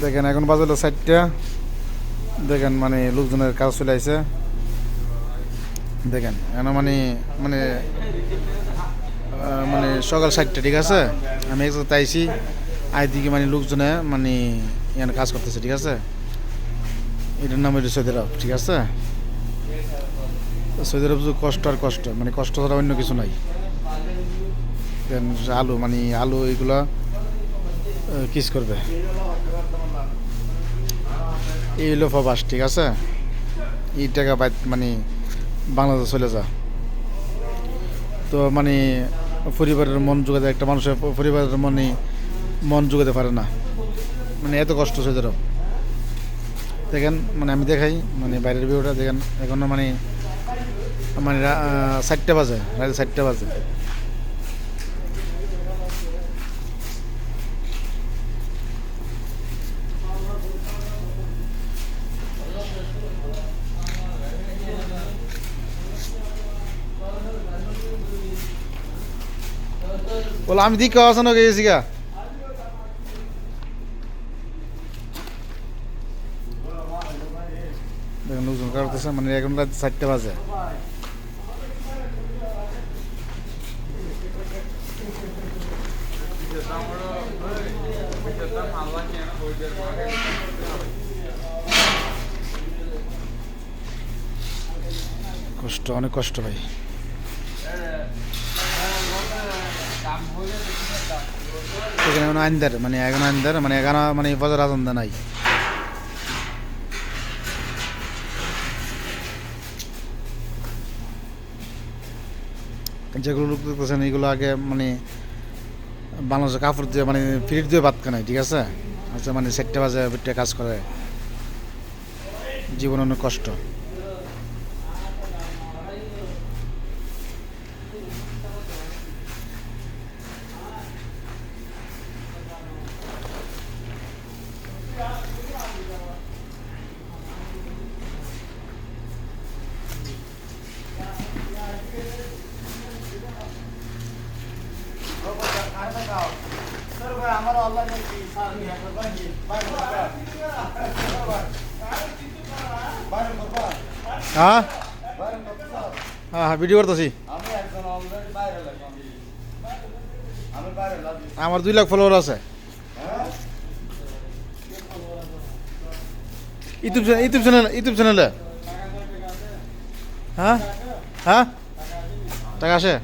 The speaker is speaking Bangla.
দেখেন এখন বাজলো 4টা। দেখেন মানে লোকজনের কাজ চলে আসছে। দেখেন এখন মানে মানে মানে সকাল 7টা, ঠিক আছে। আমি এক জায়গাতে আইছি, দিকে মানে লোকজনে মানে এখানে কাজ করতেছে, ঠিক আছে। এটার নাম হচ্ছে সৌদি আরব, ঠিক আছে। সৌদি আরব যে কষ্ট আর কষ্ট, মানে কষ্ট ছাড়া অন্য কিছু নাই। দেন আলু মানে আলু এগুলা কিস করবে, এই হলো প্রবাস, ঠিক আছে। এই টাকা মানে বাংলাদেশ চলে যা। তো মানে পরিবারের মন জোগাতে, একটা মানুষের পরিবারের মন জোগাতে পারে না, মানে এত কষ্ট সৌদি আরব। দেখেন মানে আমি দেখাই মানে বাইরের ভিউটা দেখেন। এখনো মানে মানে 4টা বাজে, রাতে 4টা বাজে। বলো আমি দিক আসানো গেছি গা। দেখেন লোকজন কাটতেছে, মানে এখন রাত 4টা বাজে। কষ্ট, অনেক কষ্ট ভাই। এখানে এখন আইনদার মানে এখন আইনদার মানে এখানে মানে বাজার আজান নাই। যেগুলো লোক দেখতেছেন এগুলো আগে মানে বাংলাদেশের কাপড় দিয়ে মানে ফিট দিয়ে ভাত খানায়, ঠিক আছে। আচ্ছা মানে 4টা বাজে বিটটা কাজ করে, জীবন অনেক কষ্ট। হ্যাঁ হ্যাঁ হ্যাঁ ভিডিও করতেছি। আমার 2 লাখ ফলোয়ার আছে ইউটিউব চ্যানেলে। হ্যাঁ হ্যাঁ টাকা আসে।